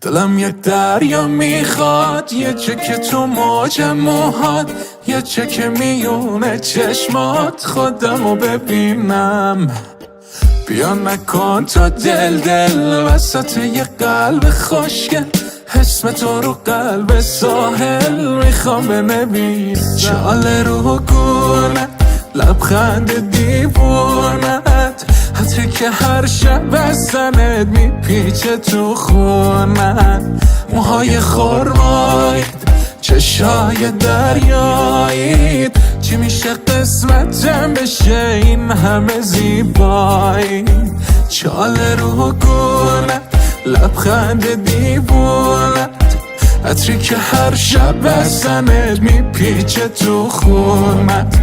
دلم یک دریا میخواد، یه چکه تو موج موهات، یه چکه میونه چشمات، خودمو ببینم. بیا نکن تو دل وسط یه قلب خوشگل، اسم تو رو قلب ساحل میخوام بنویسم. چاله رو گونه لبخند دیوونت، حتی که هر شب بستنت میپیچه تو خونت. موهای خرمایید، چشای دریایید، چی میشه قسمتم بشه این همه زیبایی. چاله رو گونه لبخند دیوونت، عطری که هر شب بستنت میپیچه تو خونت.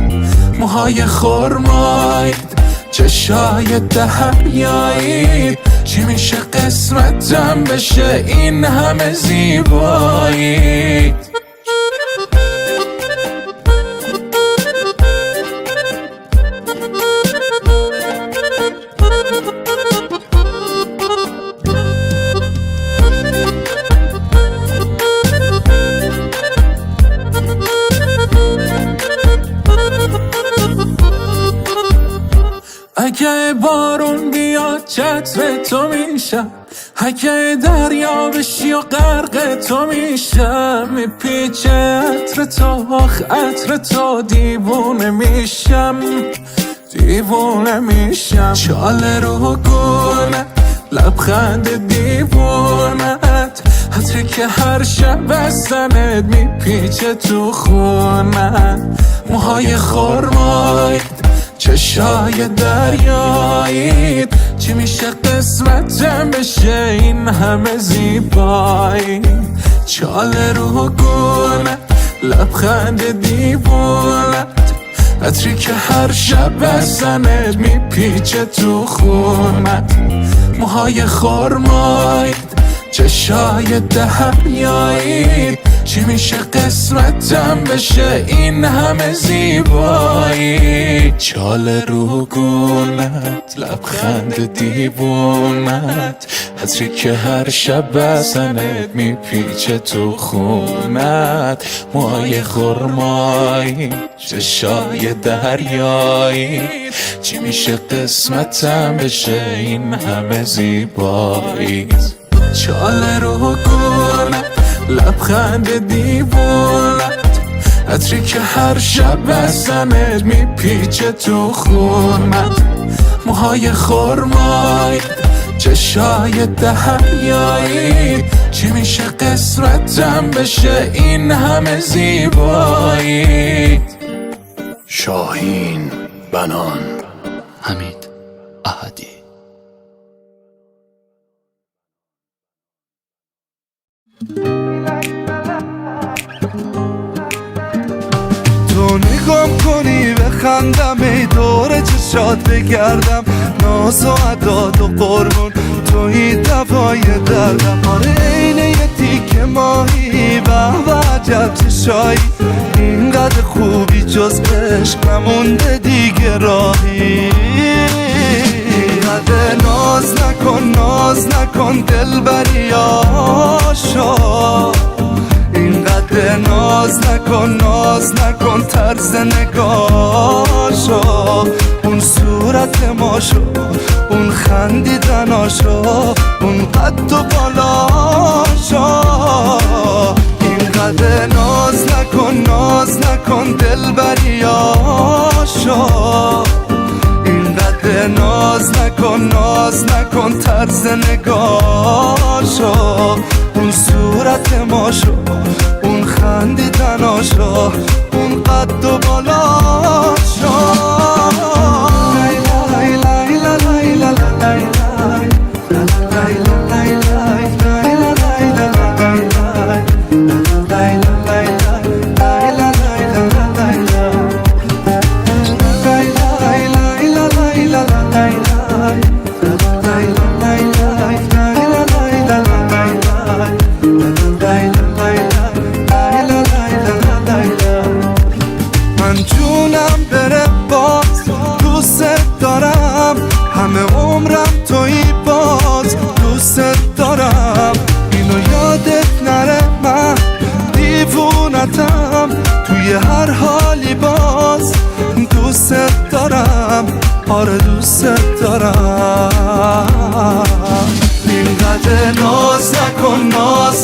موهای خرمایید، چشای دریایید، چی میشه قسمتم بشه این همه زیبایی. اگه بارون بیاد چتر تو میشم، اگه دریا بشی و غرق تو میشم، میپیچه عطر تو، آخ عطر تو، دیوونه میشم، دیوونه میشم. چاله رو گونه لبخند دیوونت، عطری که هر شب بستنت میپیچه تو خونت. موهای خرمایید، چشای دریایید، چی میشه قسمتم بشه این همه زیبایی. چاله رو گونه لبخند دیوونت، عطری که هر شب بستنت میپیچه تو خونت. موهای خرمایید، چشای دریایید، چی میشه قسمتم بشه این همه زیبایی. چاله رو گونت لبخند دیوونت، عطری که هر شب بزنت میپیچه تو خونت. موهای خرمایی، چشای دریایی، چی میشه قسمتم بشه این همه زیبایی. چاله رو گونت لبخند دیوونت، عطری که هر شب بزنت میپیچه تو خونت. موهای خرمایید، چشای دریایی، چی میشه قسمتم بشه این همه زیبایی. شاهین بنان، حمید احدی. تو نگام کنی بخندم، ای دور چشات بگردم، ناز و عداد و قربون توی دوای دردم. آره عین یه تیکه ماهی، به عجب چشایی، اینقدر خوبی جز عشق نمونده دیگه راهی. اینقدر ناز نکن، ناز نکن دلبری آشا، اینقدر ناز نکن، ناز نکن طرز نگاشو، اون صورت ماشو، اون خندیدناشو، اون قد و بالاشو. اینقدر ناز نکن، ناز نکن دلبریاشو، اینقدر ناز نکن، ناز نکن طرز نگاشو، اون صورت ماشو، اون خندیدناشو، اون قد و بالاشو. من جونم بره باز، دوباره دوست دارم. اینقدر ناز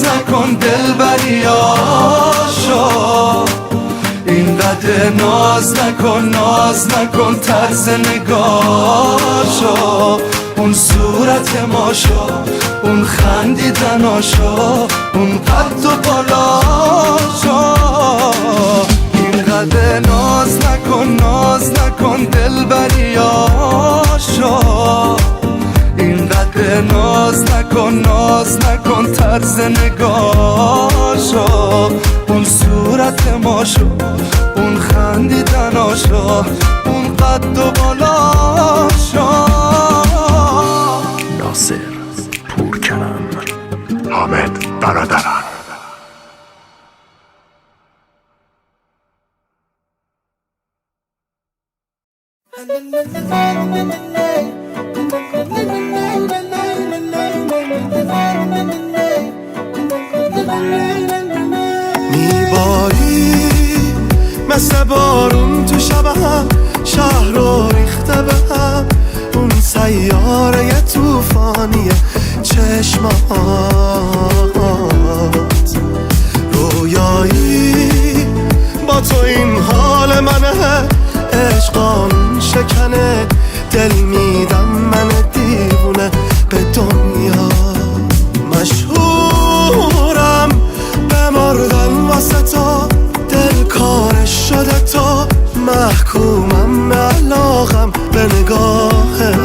نکن دلبریاشو، اینقدر ناز نکن طرز نگاشو، اون صورت ماشو، اون خندیدناشو، اون قد و بالاشو. اینقدر ناز نکن دلبریاشو، اینقدر ناز نکن طرز نگاشو، اون صورت ماشو، اون خندیدناشو، اون قد و بالاشو. ناصر پورکنن، حامد برادران. میباری مثل بارون تو شبم، شهر رو ریخته به هم، اون سیاره توفانی چشمات. رویایی با تو این حال منه، عشقان شکنه، دل میدم من دیوونه به دنیا. مشهورم بمردن واسه تو، دل کارش شده تو، محکومم به علاقم به نگاهت.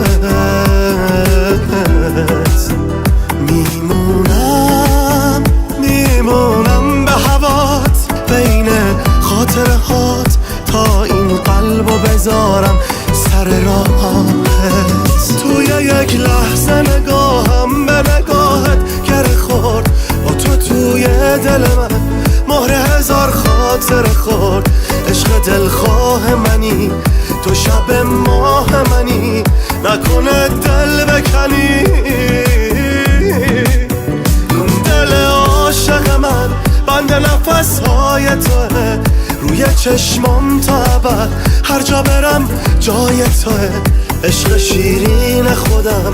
میمونم به هوات، بین خاطرهات، تا این قلبو بذارم سر راهت. توی یک لحظه نگاهم به نگاهت گره خورد، با تو توی دل من مهر هزار خاطر خورد. عشق دلخواه منی، تو شب ماه منی، نکنه دل بکنی. دل عاشق من بند نفسهای توه، روی چشمام تا ابد، هر جا برم جای توه. عشق شیرین خودم،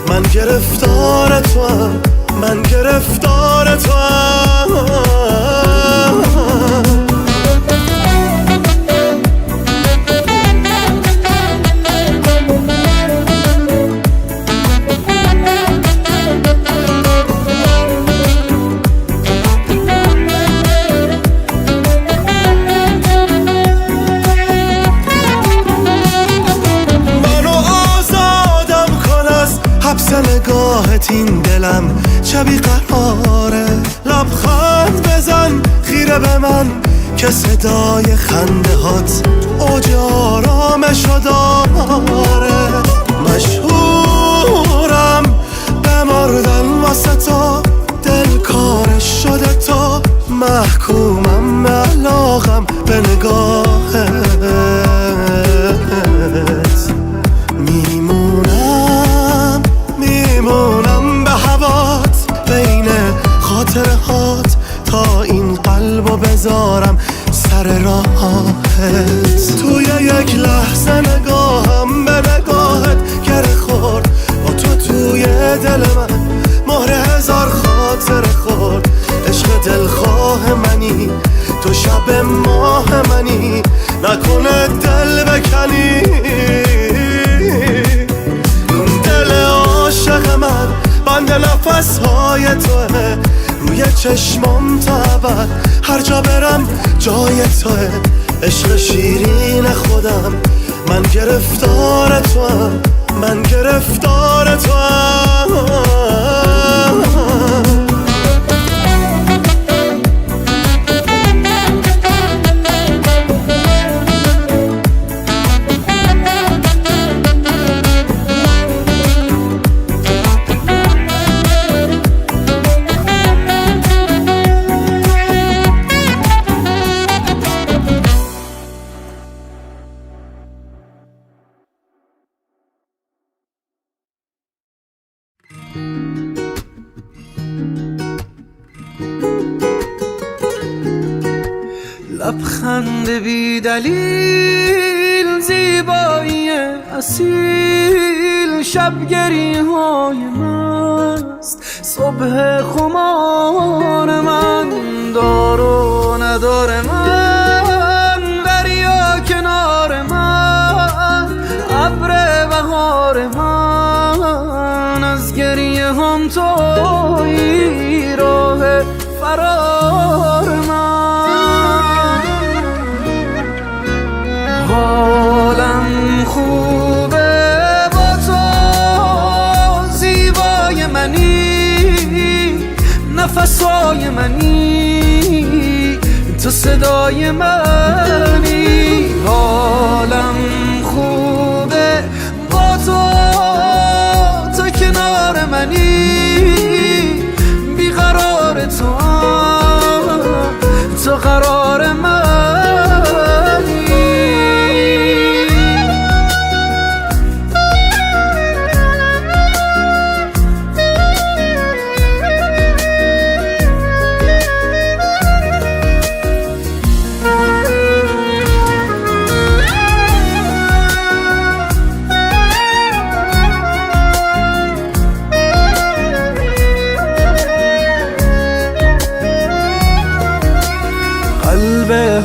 من گرفتار توام، من گرفتار توام. نگاهت این دلم چه بیقراره، لبخند بزن خیره به من که صدای خنده هات اوج آرامشو داره. مشهورم بمردن واسه تو، دل کارش شده تو، محکومم به علاقم به نگاهت. میمونم به هوات، بین خاطرهات، تا این قلبو بذارم سر راهت. توی یک لحظه نگاهم به نگاهت گره خورد، با تو توی دل من مهر هزار خاطر خورد. عشق دلخواه منی، تو شب ماه منی، نکنه دل بکنی. عاشق من بند نفسهای توه، روی چشمام تا ابد، هر جا برم جای توه. عشق شیرین خودم، من گرفتار توام، من گرفتار توام. لبخند بی دلیل، زیبایی اصیل شبگری های مست صبح خمار من دار و ندار من دریا کنار من ابر بهار من از گریه هم تویی راه فرار من حالم خوبه با تو زیبای منی نفسای منی تو صدای منی حالم خوبه با تو کنار منی بیقرار تو قرار منی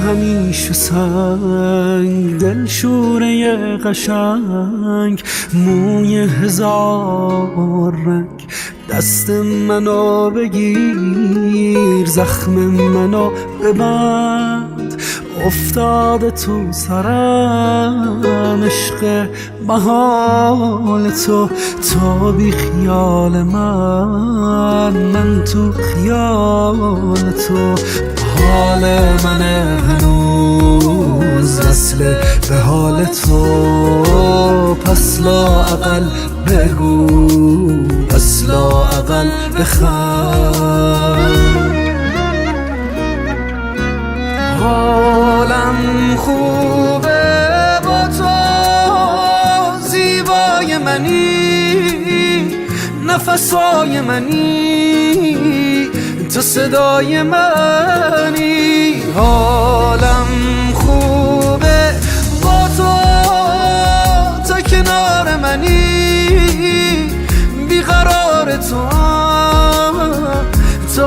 همیشه سنگ دل شوره قشنگ موی هزار رنگ دست منو بگیر زخم منو ببند افتاده تو سرم عشق محال تو بی خیال من تو خیال تو حال من هنوز وصل به حال تو پس لااقل بگو پس لااقل بخند حالم خوبه با تو زیبای منی نفسای منی تو صدای منی حالم خوبه با تو کنار منی بیقرار تو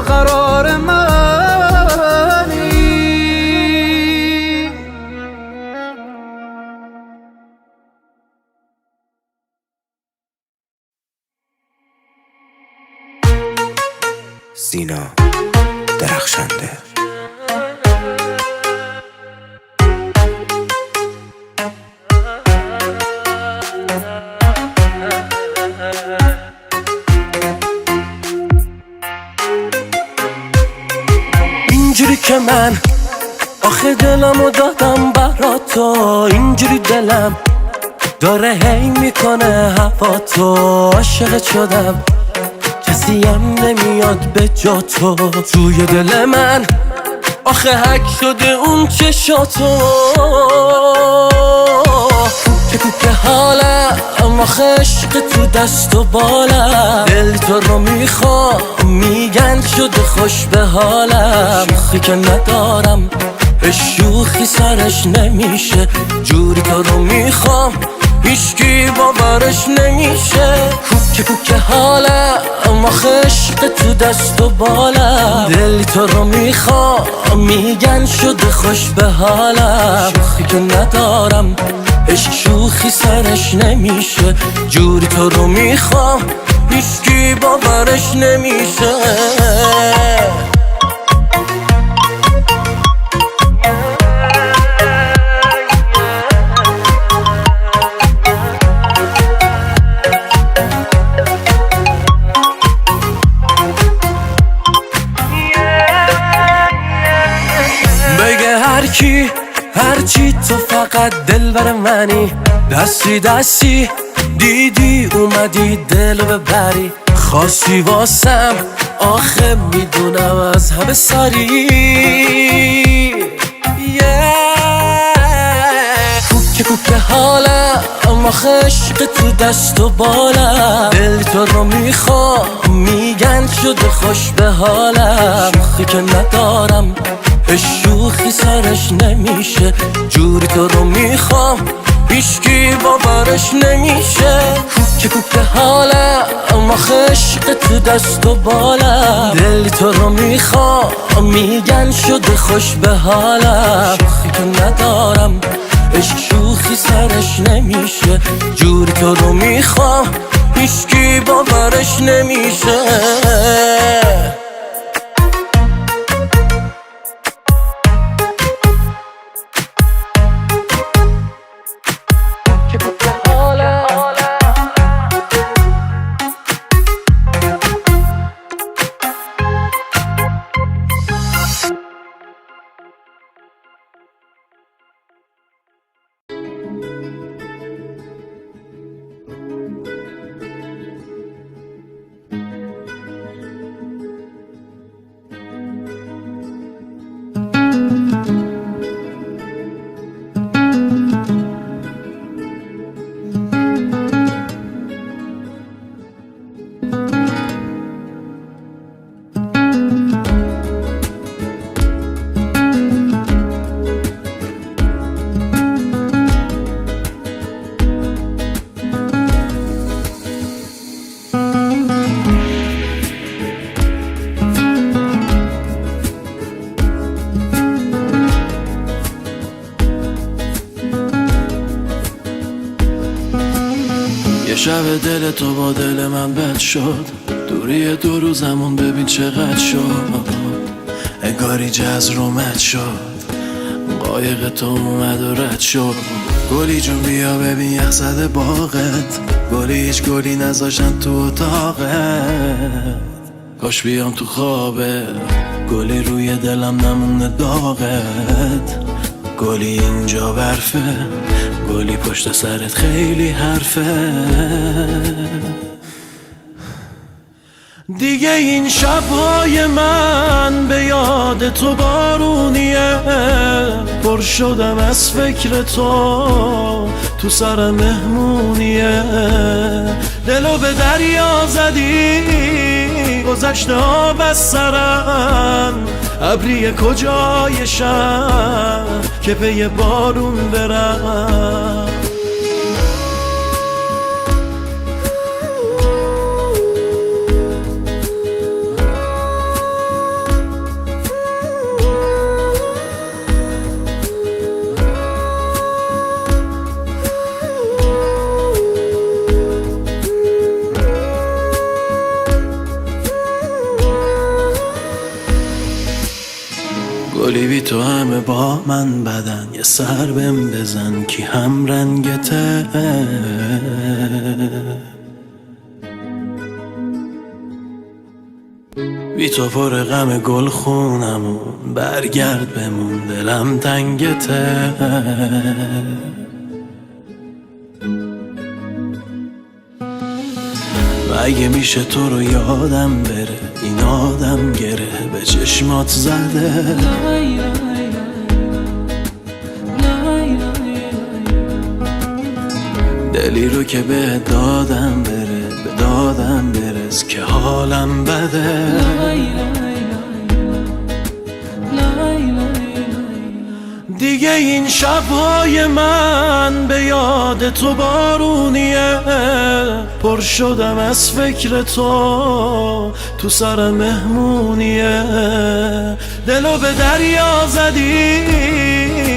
قرار منی سینا درخشنده اینجوری که من آخه دلمو دادم برا تو اینجوری دلم داره هی میکنه هوا تو عاشقت شدم کسی هم نمیاد به جا تو توی دل من آخه حک شده اون چشاتو که حالم آخه عشق تو دست و بالم دل تو رو میخوام میگن شده خوش به حالم شوخی که ندارم شوخی سرش نمیشه جوری تو رو میخوام هیچکی باورش نمیشه کوک حالم آخه عشق تو دست و بالم دل تو رو میخوام میگن شده خوش به حالم شوخی که ندارم عشق شوخی سرش نمیشه جوری تو رو میخوام هیچکی باورش نمیشه هرچی تو فقط دلبر منی دستی دیدی اومدی دلو ببری خاصی واسم آخه میدونم از همه سری کوک حالم آخه عشق تو دست و بالم دل تو رو میخوام میگن شده خوش به حالم شوخی که ندارم شوخی سرش نمیشه جوری تو رو میخوام هیچکی باورش نمیشه. کوک حالم آخه عشق تو دست و بالم، دل تو رو میخوام میگن شده خوش به حالم. شوخی که ندارم عشق شوخی سرش نمیشه، جوری تو رو میخوام هیچکی باورش نمیشه. شب دل تو با دل من بد شد، دوری 2 روزمون ببین چقدر شد. انگاری جز رومت شد، قایق تو اومد و رد شد. گلی جون بیا ببین یخ زده باغت، گلی هیچ گلی نذاشتن تو اتاقت. کاش بیام تو خوابه، گلی روی دلم نمونه داغت. گلی اینجا برفه، گلی پشت سرت خیلی حرفه. دیگه این شبهای من به یاد تو بارونیه، پر شدم از فکر تو سر مهمونیه. دلو به دریا زدی، گذشته آب از سرم. ابری کجای شهر که پی بارون برم. گلی بی تو همه با من بدن، یه سر بهم بزن کی هم رنگته. بی تو پر غم گل خونمون، برگرد بمون دلم تنگته. اگه میشه تو رو یادم بره، این آدم گره به چشمات زده. دلی رو که به دادم بره، به دادم برس که حالم بده. دیگه این شبهای من به یاد تو بارونیه، پر شدم از فکر تو سر مهمونیه. دلو به دریا زدی،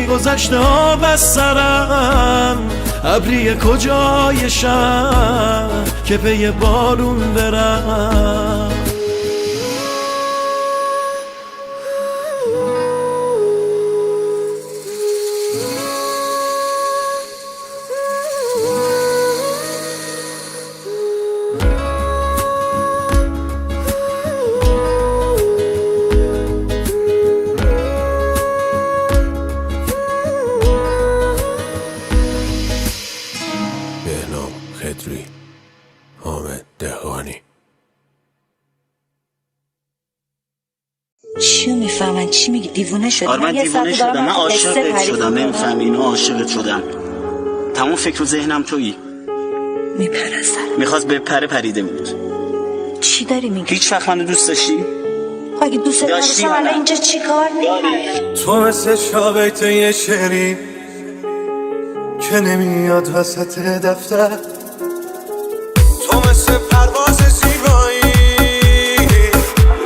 گذشته آب از سرم. ابری کجای شهر که پی بارون برم. خدری، حامد دهقانی. چی میفهمن؟ چی میگی؟ دیوونه شدی؟ آره من دیوونه شدم، من عاشقت شدم، نمیفهمی اینو، عاشقت شدم. تمام فکر و ذهنم تویی. میپرستم. میخواست بپره پریده بود. چی داری میگی؟ هیچ وقت منو دوست داشتی؟ اگه دوست داشتم الان اینجا چی کار میکنی؟ تو مثل شابیت یه شعری که نمیاد وسط دفتر، تو مثل پرواز زیبایی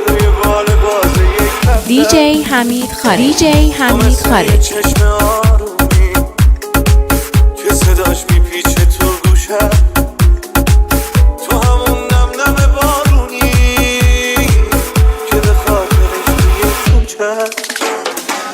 روی بال باز یک دفتر. دیجی حمید خارج چشم آرومی که صداش میپیچه تو گوشم، تو همون نم نم بارونی که به خاطرش توی تو چشم.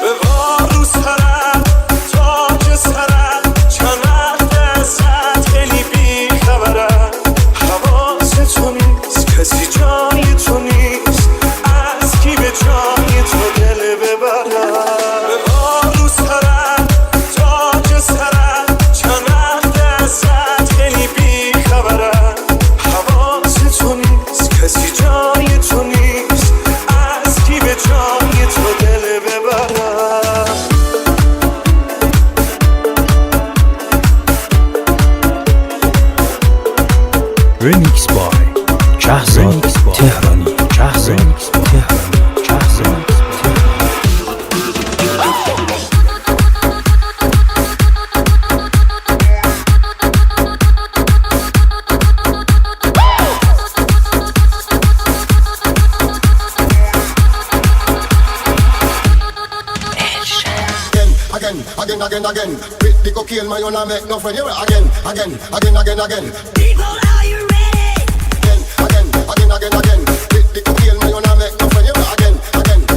به بار رو سرم تاج سرم چند وقت خیلی بی خبرم، حواس تو نیست کسی جای تو نیست، از کی به جای تو دل ببرم. به بار رو سرم تاج سرم چند وقت خیلی بی خبرم، حواس تو نیست کسی جای تو نیست، از کی به جای تو دل ببرم. ریمیکس بای شهزاد تهرانی. Again. With the cocaine, man, you not make no friend. You again. People, are you ready? Again. With the cocaine, man, you not make no friend. You again.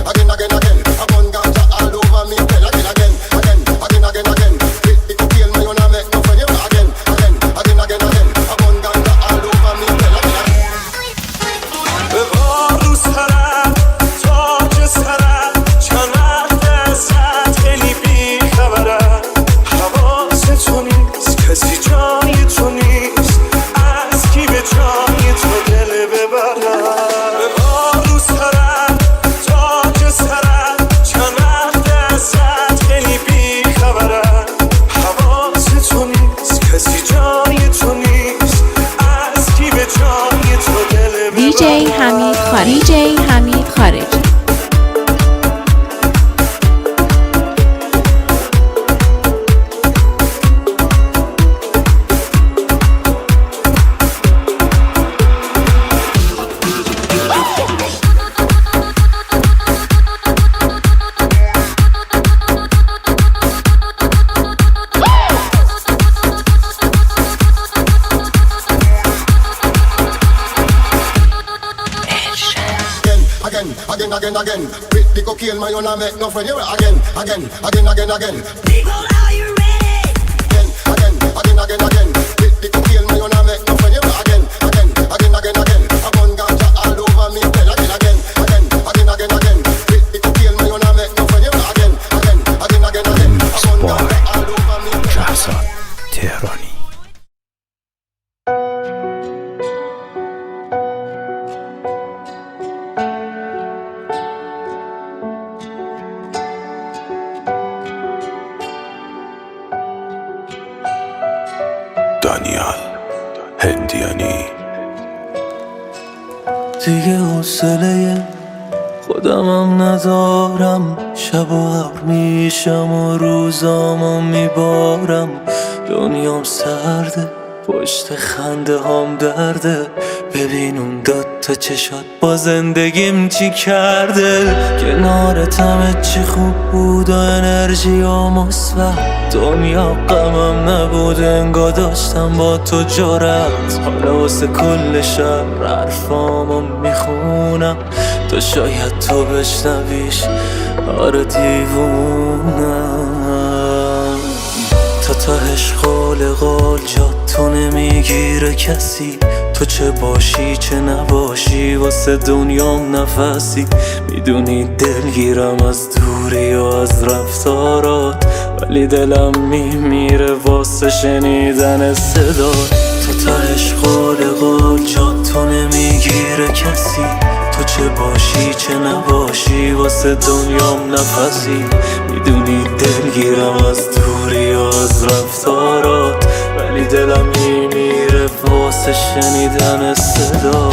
I burn ganja all over me. Again. With the cocaine, man, you not make no friend. You again. I burn ganja all over me. به بار رو سرم تاج سرم چند وقت خیلی بی خبرم، حواس تو نیست کسی جای تو نیست، از کی به جای تو دل ببرم. به بار رو سرم تاج سرم چند وقت خیلی بی خبرم، حواس تو نیست کسی جای تو نیست، از کی به جای تو دل ببرم. دیجی حمید خارج Again. With the cocaine, man, you not make no friend. You again. People, are you ready? Again. With the cocaine, man, you not make no friend. You again. I burn ganja all over me. Again. With the cocaine, man, you not make no friend. You again. I burn ganja all over me. شهزاد تهرانی. دانیال هندیانی. دیگه حوصله خودمم ندارم، شب و ابر میشم و روزامو میبارم، دنیام سرده پشت خنده هم درده، ببین اون دوتا چشات با زندگیم چی کرده. کنارت همه چی خوب بود و انرژی و مثبت، دنیا غمم نبود انگار داشتم با تو جرأت. حالا واسه کل شب حرفامو میخونم، تو شاید تو بشنویش، آره دیوونم. تا تهش قال جاتو نمیگیره کسی، تو چه باشی چه نباشی واسه دنیام نفسی. میدونی دلگیرم از دوری و از رفتارات، ولی دلم میمیره واسه شنیدن صدات. تا تهش قال جاتو نمیگیره کسی، تو چه باشی چه نباشی واسه دنیام نفسی. میدونی دلگیرم از دوری و از رفتارات، ولی دلم میمیره واسه شنیدن صدا.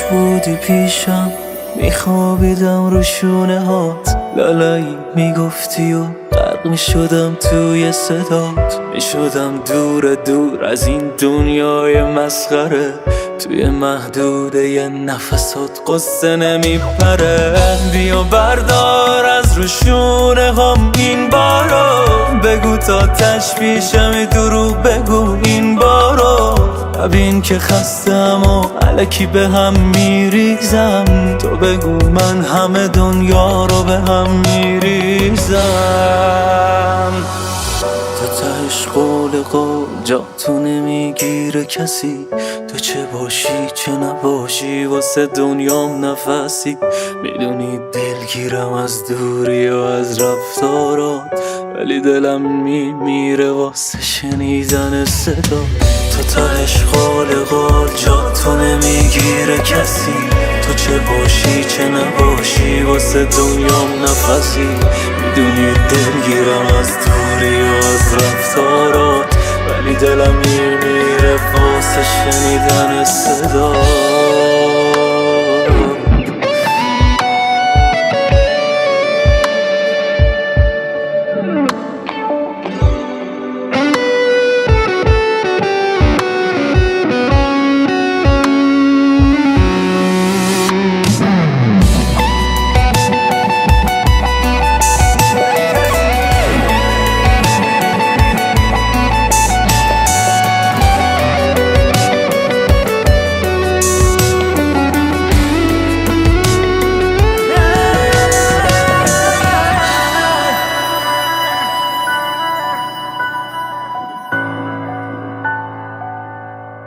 خوش بودی پیشم، میخوابیدم رو شونه هات، لالایی میگفتی و غرق میشدم توی صدات، میشدم دور دور از این دنیای مسخره، توی محدوده یه نفسات قصه نمیپره. بیا بردار از رو شونه هم این بارو، بگو تا تشویشم دروغ بگو این بارو، ببین که خستم و الکی به هم میریزم، تو بگو من همه دنیا رو به هم میریزم. تو تهش قول قول جا تو نمیگیره کسی، تو چه باشی چه نباشی واسه دنیام نفسی، میدونی دلگیرم از دوری و از رفتارات، ولی دلم میمیره واسه شنیدن صدا. تو تهش قول قول جا تو نمیگیره کسی، تو چه باشی چه نباشی واسه دنیام نفسی، میدونی دلگیرم از دوری و از رفتارات، ولی دلم میمیره واسه شنیدن صدا.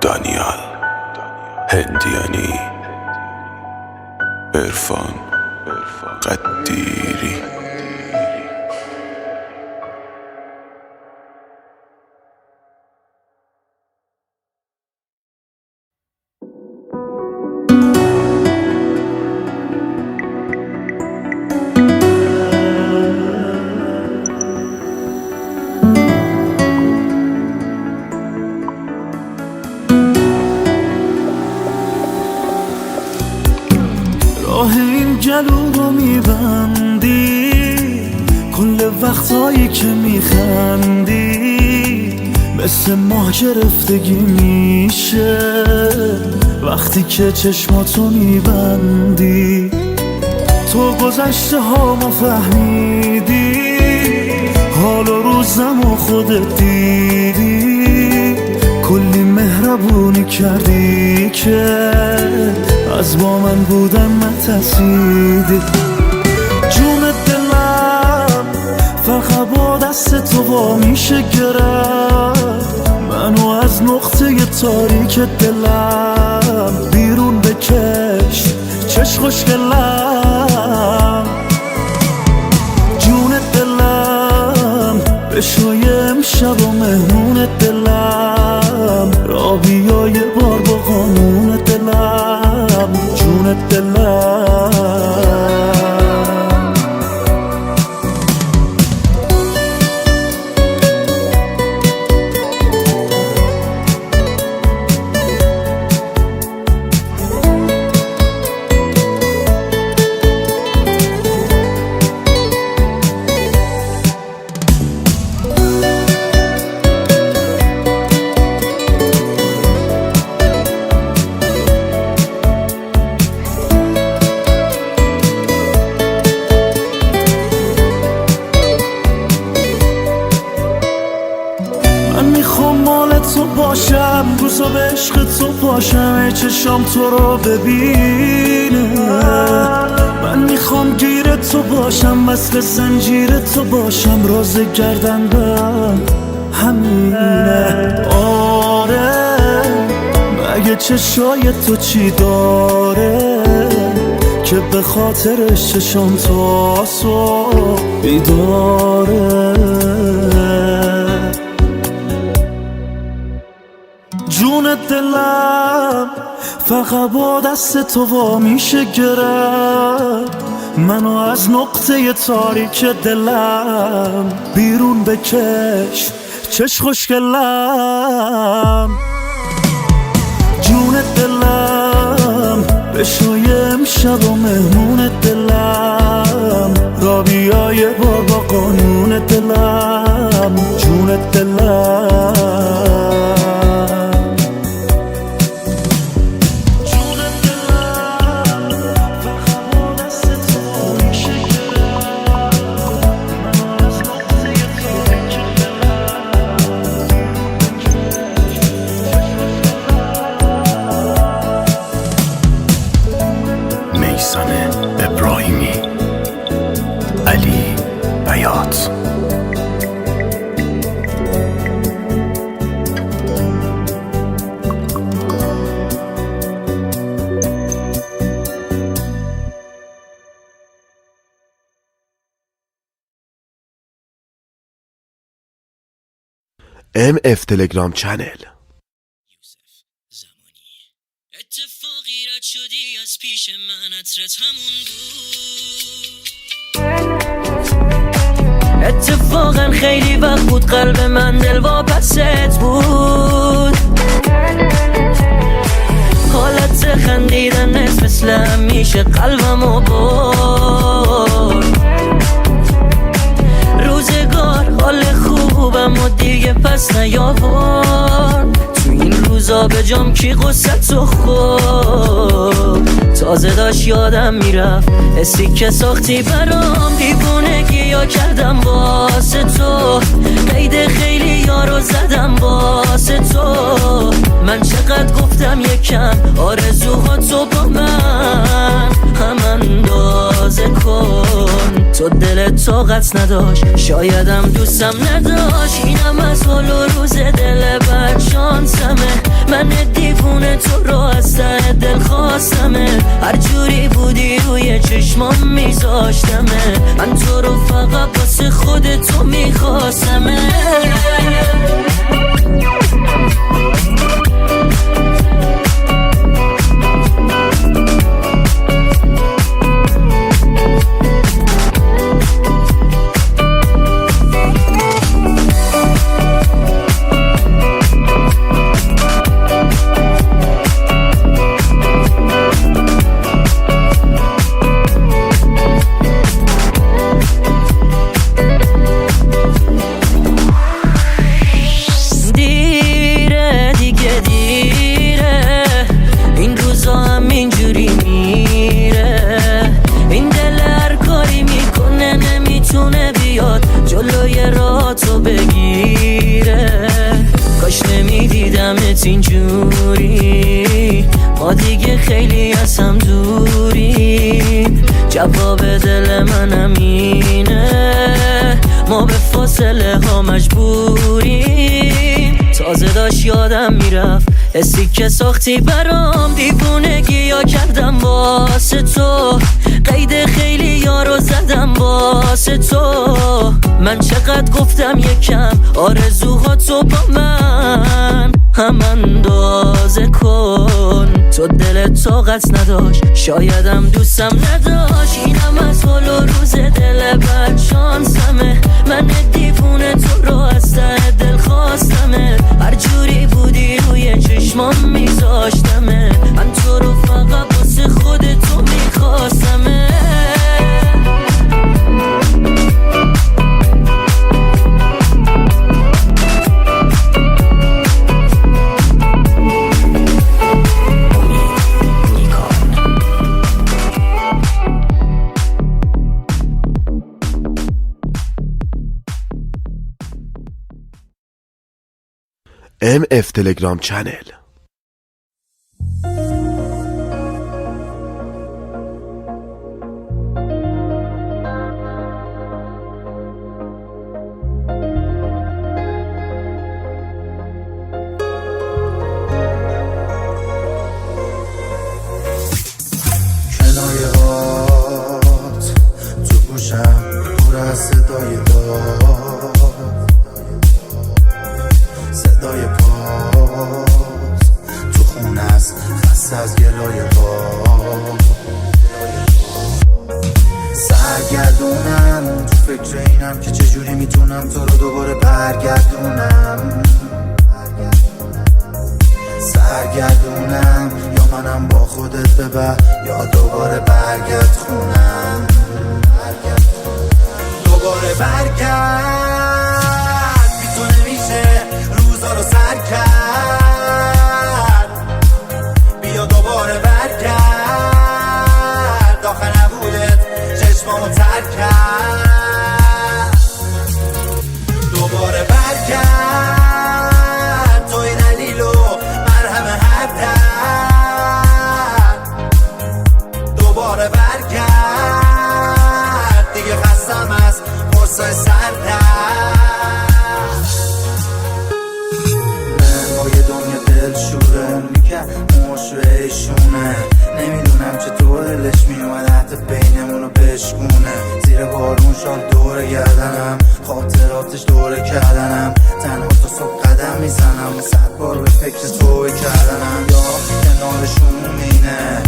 دانیال هندیانی، عرفان قدیری. راه این گلو رو میبندی، کل وقتایی که میخندی مثل ماه گرفتگی میشه، وقتی که چشماتو میبندی. تو گذشته ها ما فهمیدی، حال و روزم و خودت دیدی، کلی مهربونی کردی که از با من بودن نترسیدی. جون دلم فقط با دست تو وا میشه گرفت، منو از نقطه تاریک دلم بیرون بکش چش خوشگلم. جون دلم بشوی امشب و مهمون دلم، را بیا یه بار با قانون دلم، جون دلم. تو باشم، روزا به عشق تو باشم، چشام تو رو ببینه. من میخوام گیر تو باشم، مثل زنجیر تو باشم، راز گردنبند همینه. آره مگه چشای تو چی داره که به خاطرش چشام تو صبح بیداره. جون دلم فقط با دست تو وا میشه گرفت، منو از نقطه تاریک دلم بیرون بکش چش خوشگلم. جون دلم چشای امشب و مهمون دلم را بیا یه بار با قانون دلم جون دلم ابراهیمی علی بیات MF تلگرام چنل. اتفاقی رد شدی از پیش من عطرت همون بود اتفاقا خیلی وقت بود قلب من دل واپست بود حالت خندیدنت مثل همیشه قلبمو برد روزگار حال خوبم و دیگه پس نیاورد تو این روزا به جام کی قصتو خورد تازه داشت یادم میرفت حسی که ساختی برام دیوونگی یا کردم واسه تو قید خیلی یارو زدم واسه تو من چقدر گفتم یکم آرزوهاتو با من هم اندازه کن تو دلت طاقت نداشت شایدم دوستم نداشت اینم از حال و روز دل بد شانسمه من دیوونه تو رو از ته دل خواستمه هر جوری بودی روی چشمام میذاشتمه من تو رو فقط واسه خودتو میخواستمه اینجوری ما دیگه خیلی از هم دوریم جواب دل من همینه ما به فاصله ها مجبوریم تازه داشت یادم میرفت حسی که ساختی برام دیوونگی یا کردم واسه تو قید خیلی یارو زدم واسه تو من چقدر گفتم یکم آرزوهاتو با من هم اندازه کن تو دلت طاقت نداشت شایدم دوستم نداشت اینم از حال و روز دل بد شانسمه من دیوونه تو رو از ته دل خواستمه هر جوری بودی روی چشمام میذاشتمه من تو رو فقط واسه خودتو میخواستمه MF تلگرام چنل. کنایه‌هات تو گوشم پر از صدای داد صدای پاس تو خونه است خسته از گلای باد سرگردونم تو فکر اینم که چجوری میتونم تو رو دوباره برگردونم سرگردونم یا لبخندم با خودت ببر یا دوباره برگرد خونم دوباره برگرد بی تو نمیشه روزا رو سر کرد بیا دوباره برگرد آخه نبودت چشمامو تر کرد دوباره برگرد توی دلیل و مرهم هر درد دوباره برگرد دیگه خستم از فرصای سردرد با یه دنیا دل شوره میکرد موشویشونه نمیدونم چطور دلش میومد حتی بینمونو بشکونه زیر بارون شال دوره گردنم خاطراتش دوره کردنم تنها تا صبح قدم میزنم 100 بار به فکر توی کردنم یا کنارشون مینه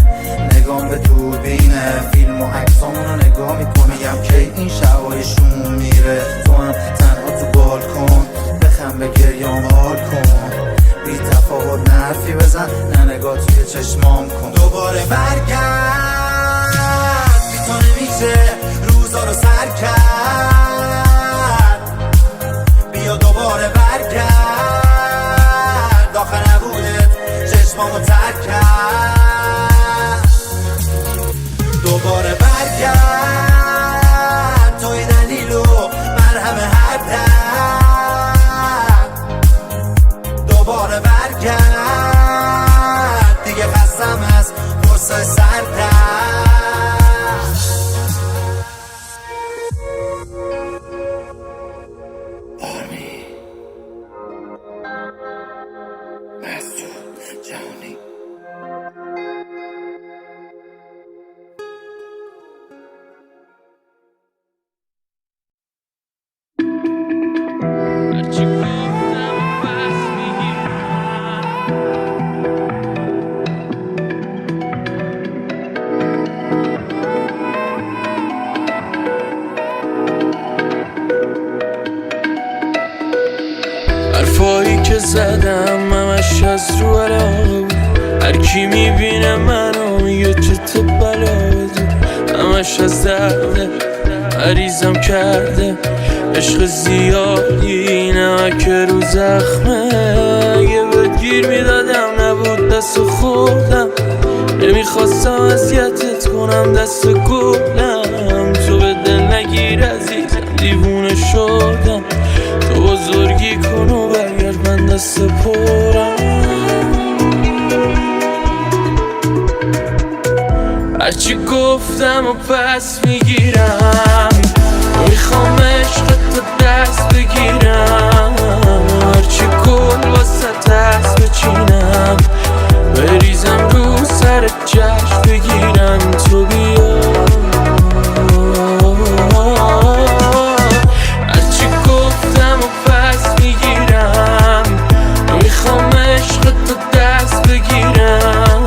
نگام به دوربینه فیلم و عکسامونو نگاه میکنم کی این شبایشون میره تو هم تنها تو بالکن بخم به گریام حال کن بی تفاوت نرفی بزن نه نگاه توی چشمام کن دوباره برگرد بی تو نمیشه روزا رو سر کرد بیا دوباره برگرد آخه نبودت چشمامو تر کرد دوباره برگرد توی دلیل و مرهم هر درد دوباره برگرد دیگه خستم از فرصای سردرد آرمی مسجود جهانی حرفایی که زدم همش از رو علاقه هر کی میبینه منو میگه چه بلا همش از درده مریضم کرده عشق زیادی نمک رو زخمه یه بدگیر میدادم نبود دست خودم نمیخواستم اذیتت کنم دست گلم تو به دل نگیر عزیزم دیوونه شدم تو بزرگی کن و برگرد من دست پرم هرچی گفتم و پس میگیرم میخوام عشقت دست بگیرم هرچی گل واسه دست بچینم بریزم رو سر جشن بگیرم تو بیا هرچی گفتم و پس میگیرم میخوام عشقت دست بگیرم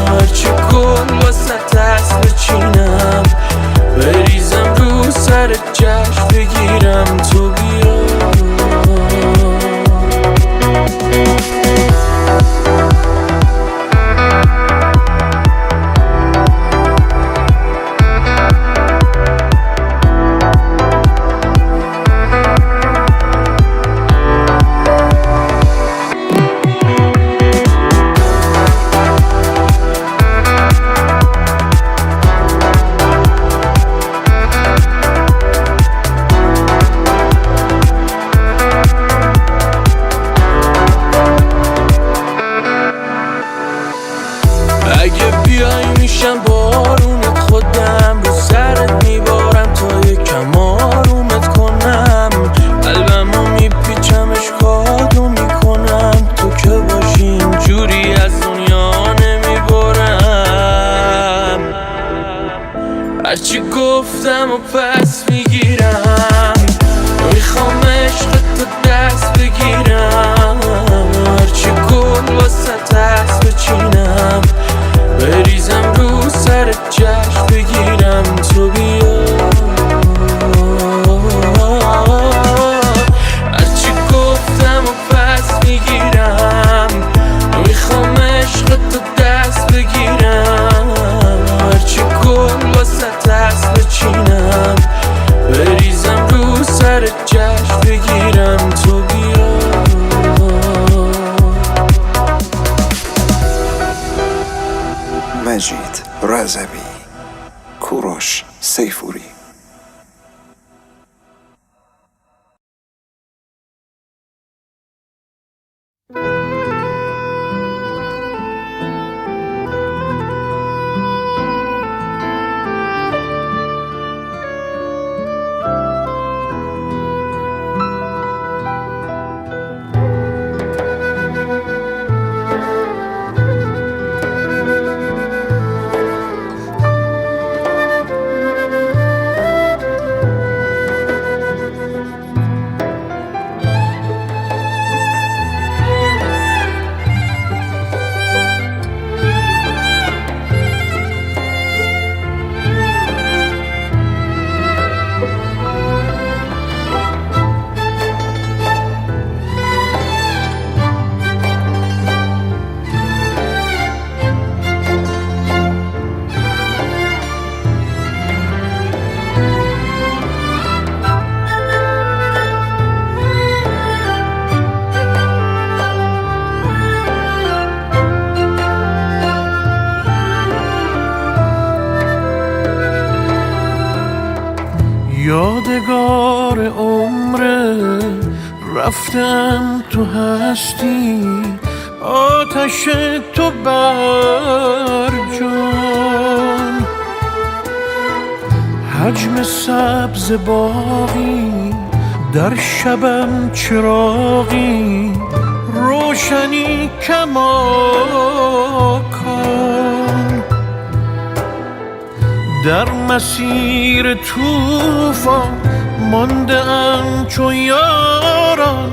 هرچی گل واسه دست بچینم بریزم رو سر جشن بگیرم تو بیا اگه بیای میشم بارونت خودم رو سرت میبارم تا یکم آرومت کنم قلبمو میپیچمش کادو میکنم تو که باشی اینجوری از دنیا نمیبارم هرچی گفتم و پس میگیرم میخوام عشقت دست بگیرم هرچی گل واسه دست بچینم بریزم رو سر جشن بگیرم تو بیا هرچی گفتم و پس میگیرم میخوام عشقت دست رضوی، کوروش سیفوری. یادگار عمره رفتم تو هستی، آتش تو بر جان، حجم سبز باغی در شبم چراغی، روشنی کماکان، در مسیر طوفان مانده ام چو یاران،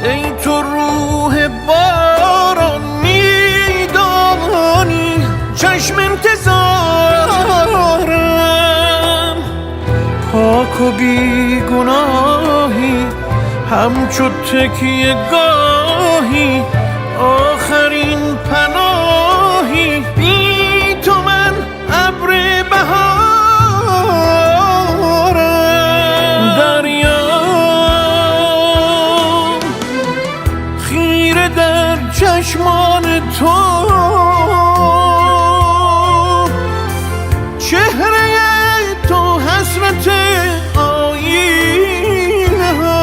ای تو روح باران، میدانی چشم انتظارم، پاک و بیگناهی همچو تکیه گاهی، آخرین پناهی، بی تو من ابر بهارم، دریا خیره در چشمان تو، چهره تو حسرت آینه ها،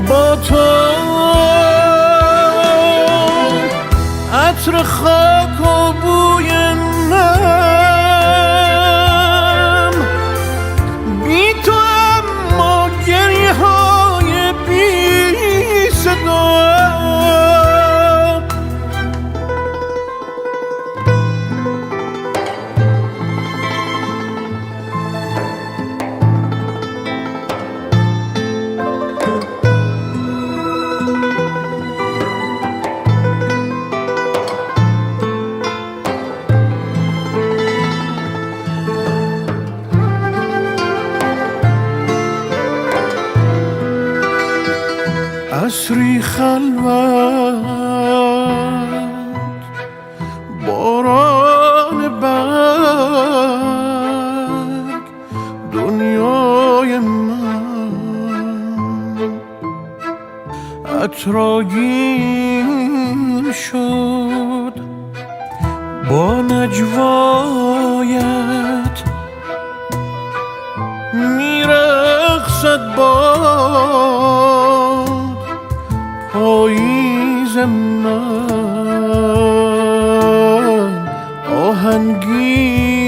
با تو عطر خاک و بوی نم، بی تو اما گریه های بی صدا، عصری خلوت، باران برگ، دنیای من عطرآگین شد، با نجوایت میرقصد باد پاییز من، آهنگین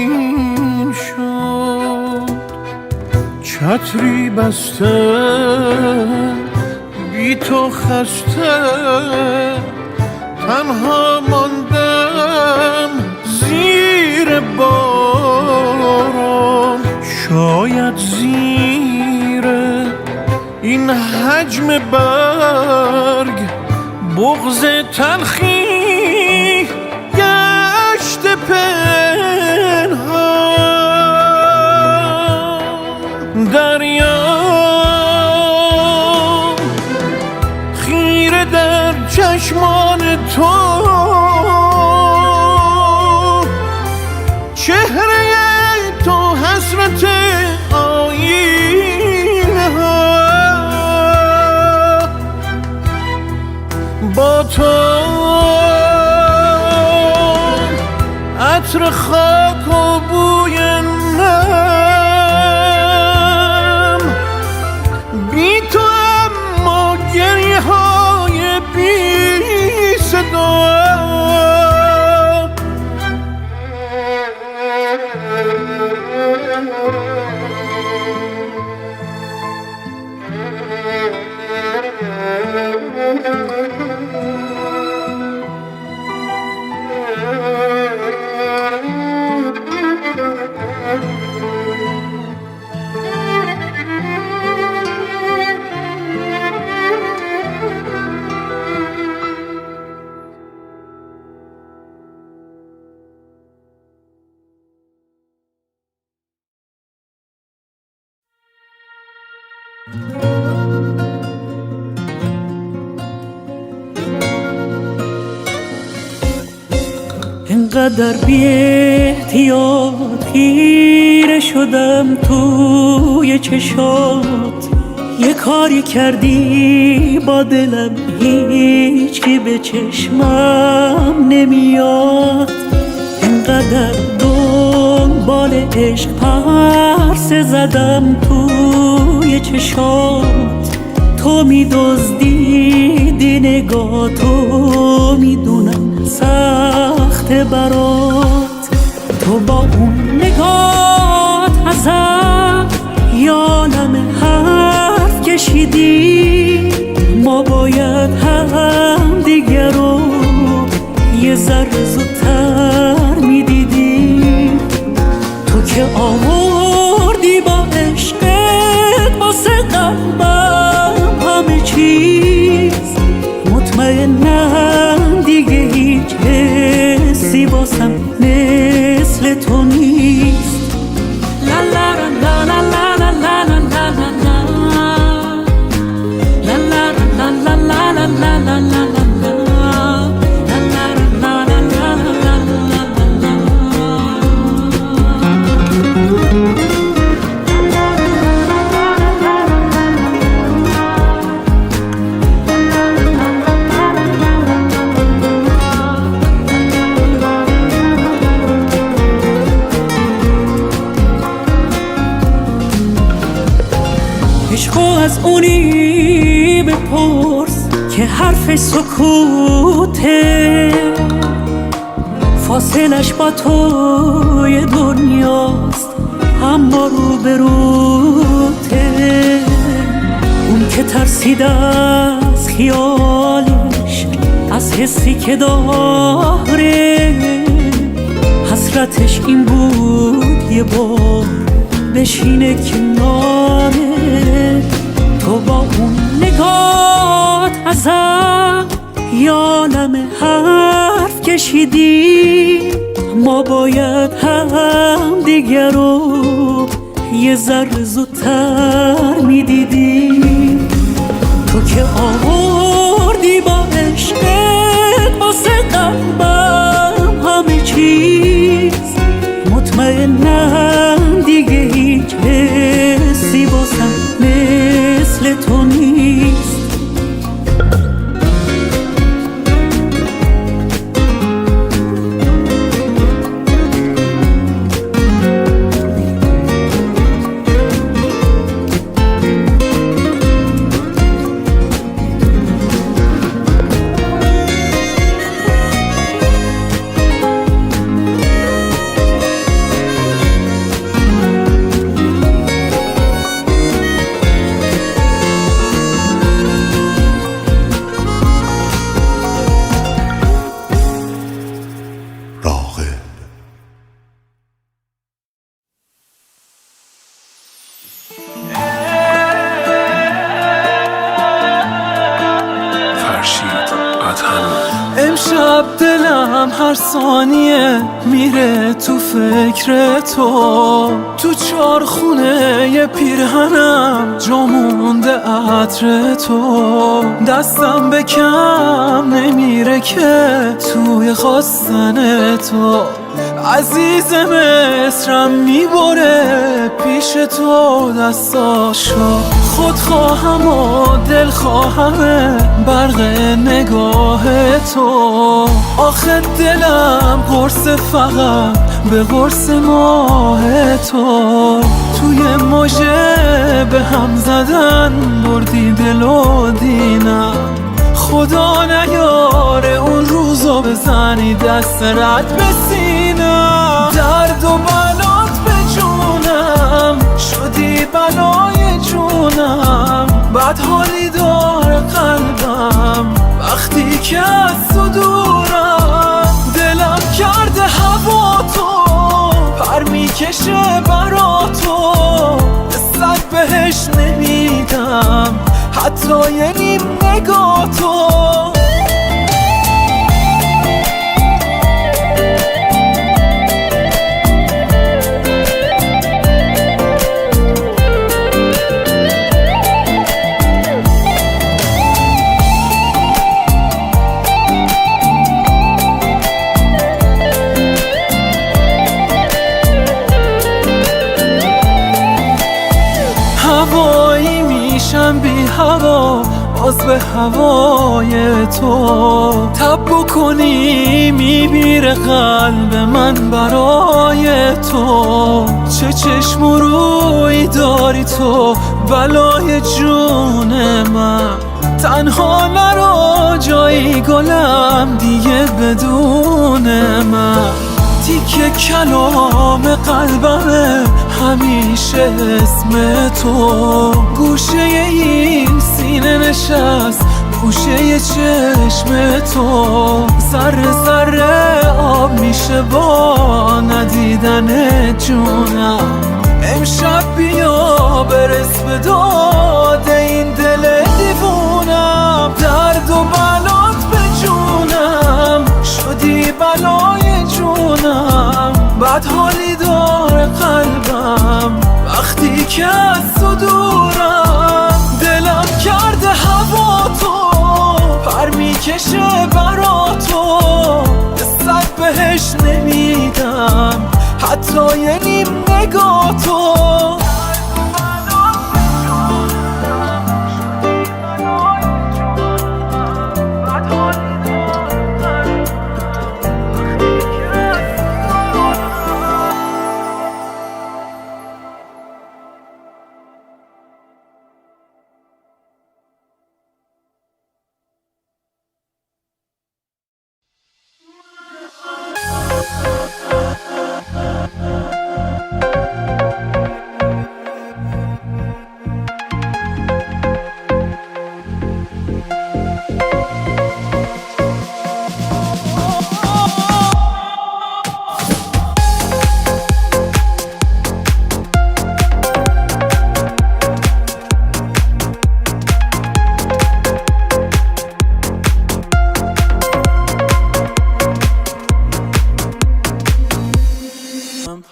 شد، چتری بسته بی تو خسته، تنها ماندم زیر باران، شاید زیر این حجم برگ بغض تلخی گشت پنهان، دریا خیره در چشمان تو، چهره تو حسرت آینه ها، با تو عطر خاک و بوی نم، بی تو اما گریه های بی صدا. اینقدر بی احتیاط خیره شدم توی چشات، یه کاری کردی با دلم هیچی به چشمم نمیاد. اینقدر دنبال عشق پرسه زدم توی چشات، تو می‌دزدیدی نگاه، تو میدونم سخت برات. تو با اون نگات ازم یالم حرف کشیدی، ما باید هم دیگر رو یه ذره زودتر میدیدیم. تو که آوردی با عشقت واسه قلبم همه چیز، مطمئنم دیگه هیچ حسی واسم مثل تو نیست. لا لا لا لا لا لا لا لا لا لا لا لا لا لا. عشقو از اونی بپرس که حرف سکوته، فاصلش با توی دنیاست اما رو به روته. اون که ترسید از خیالش، از حسی که داره، حسرتش این بود یه بار بشینه کناره. تو با اون نگات ازم یالم حرف کشیدی، ما باید هم دیگر رو یه ذره زودتر میدیدیم. تو که آوردی با عشقت واسه قلبم همه چیز، مطمئنم دیگه هیچ حسی واسم مثل تو نیست. امشب دلم هر ثانیه میره تو فکر تو، تو چارخونه یه پیرهنم جا مونده عطر تو، دستم به کم نمیره که توی خواستن تو عزیز مصرم میبره پیش تو دستاشو، خود خواهم و دل خواهم برق نگاه تو. آخه دلم قرص فقط به قرص ماه تو. توی موجه به هم زدن بردی دل و دینم، خدا نیاره اون روزو بزنی دست رد به سینم. درد و بلات به جونم شدی بلای جونم، بد حالی داره قلبم وقتی که از تو دورم. دلم کرده هوا تو پر میکشه برا تو، صد بهش نمیدم حتی یه نیم نگاه تو. هوایی میشم بی هوا باز به هوای تو. تب بکنی میمیره قلب من برای تو. چه چشم و روی داری تو بلای جون من، تنها نرو جایی گلم دیگه بدون من. تیکه کلام قلبمه همیشه اسم تو، گوشه این سینه نشست گوشه چشم تو. ذره ذره آب میشه با ندیدن جونم. امشب بیا برس به داد این دل دیوونم. درد و بلات به جونم شدی بلای جونم، بد حالی داره قلبم وقتی که از تو دورم. دلم کرده هوا تو پر میکشه برا تو، صد بهش نمیدم حتی یه نیم نگاه تو.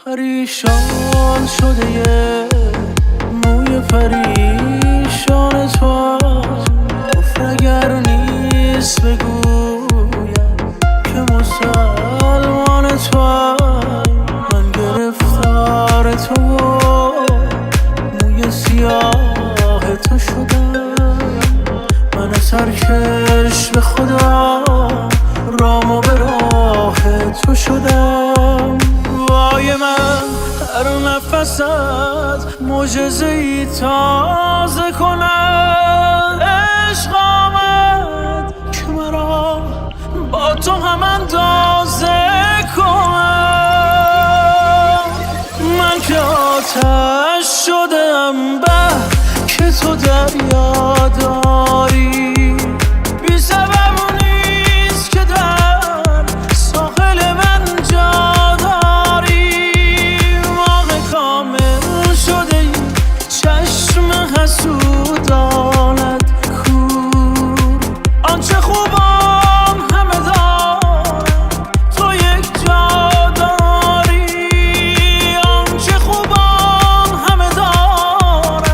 پریشان شده یه موی پریشان تو. گفت اگر نیست بگویم که مسلمان تو. من گرفتار تو موی سیاه تو شدم. من سرکش به خدا رام و به راه تو شدم. وای من هر نفست معجزه‌ای تازه کند. عشق آمد که مرا با تو هم اندازه کند. من که آتش شدم به که تو دریا داری. بی سبب نیست که در ساحل من جا حسودانت کور. آنچه خوبم همه دارم تو یک جا داری. آنچه خوبم همه دارم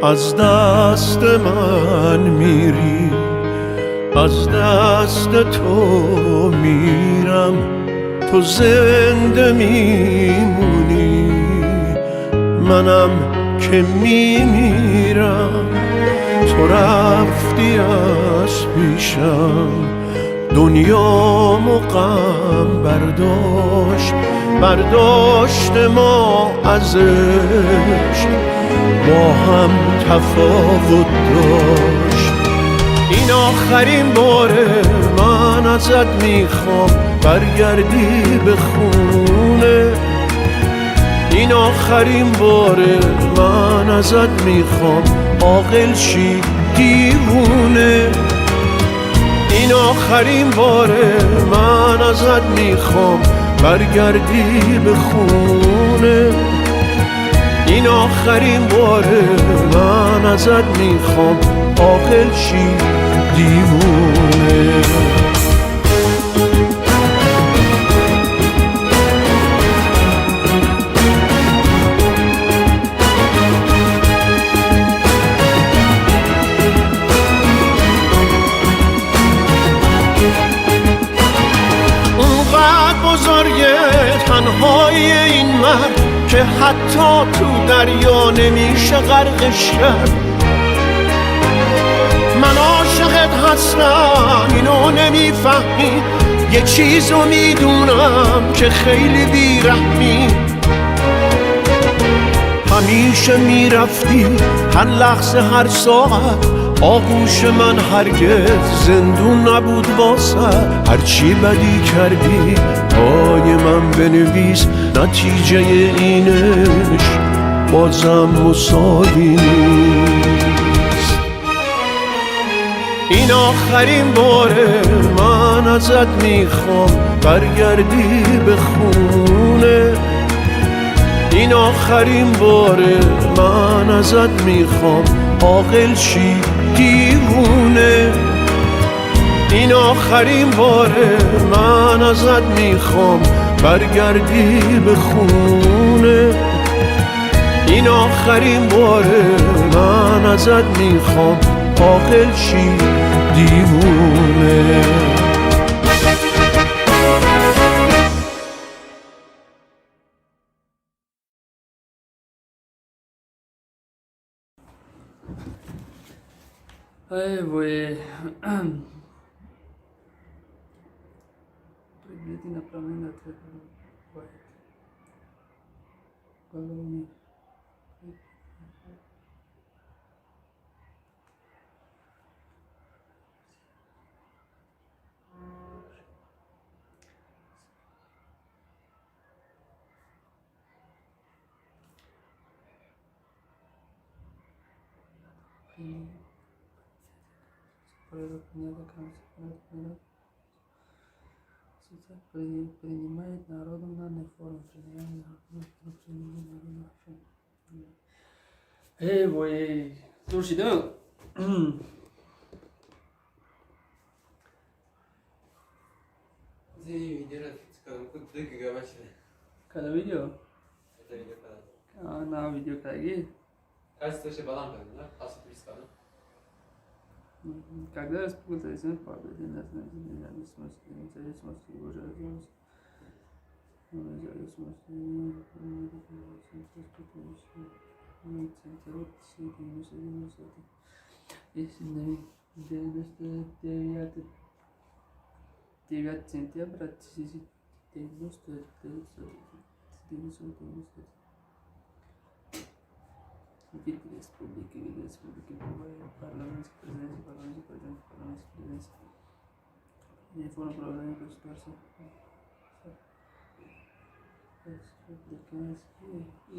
از دست من میری، از دست تو میرم، تو زنده میمونی، منم که میمیرم. تو رفتی از پیشم، دنیامو غم برداشت ما ازش، با هم تفاوت داشت. این آخرین باره من ازت میخوام برگردی به خونه، این آخرین باره من ازت میخوام عاقل شی دیوونه، این آخرین باره من ازت میخوام برگردی به خونه، این آخرین باره من ازت میخوام عاقل شی دیوونه. تنهای این مرد که حتی تو دریا نمیشه غرقش کرد. من عاشقت هستم اینو نمیفهمی، یه چیزو میدونم که خیلی بیرحمی. همیشه میرفتی هر لحظه هر ساعت، آغوش من هرگز زندون نبود واسه. هرچی بدی کردی پای من بنویس، نتیجه اینش بازم مساوی نیست. این آخرین باره من ازت میخوام برگردی به خونه، این آخرین باره من ازت میخوام عاقل شی دیوونه، این آخرین باره من ازت میخوام برگردی به خونه، این آخرین باره من ازت میخوام عاقل شی دیوونه. Ay, güey. Пригледи направление ответа. Головни. Принимает народом данной формы. Эй, бой. Слушай, да? Когда видео? Это видео когда? На видео когда? Когда распутается правда, независимости уже развивается. Если 9 сентября 1999. Вид республики, парламентский президент. Не форма управления государством. Республиканские и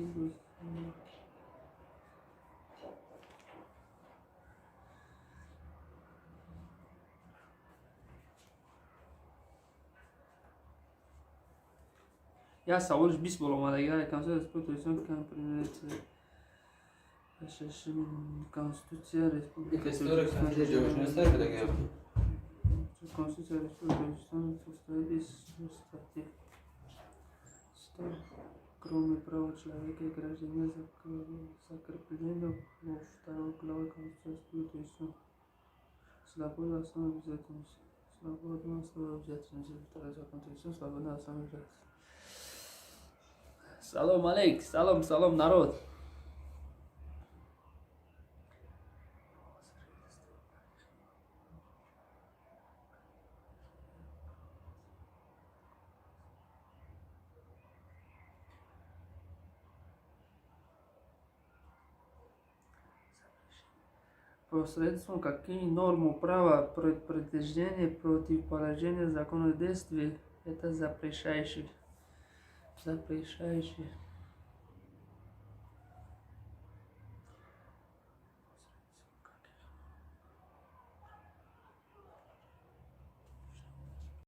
Я саволш 20 болом адагар Конституция республикасын компромиссия Конституция республики Конституция республики состоит из статей кроме права человека и гражданина, закреплено во второй главе Конституции, то есть свобода основа обязательности. Свобода основа обязательности. Второй закон Конституции, свобода основа обязательности. Салом алейк, салом, народ. Посредством какие нормы права предупреждения противоположения законодательства это запрещающий.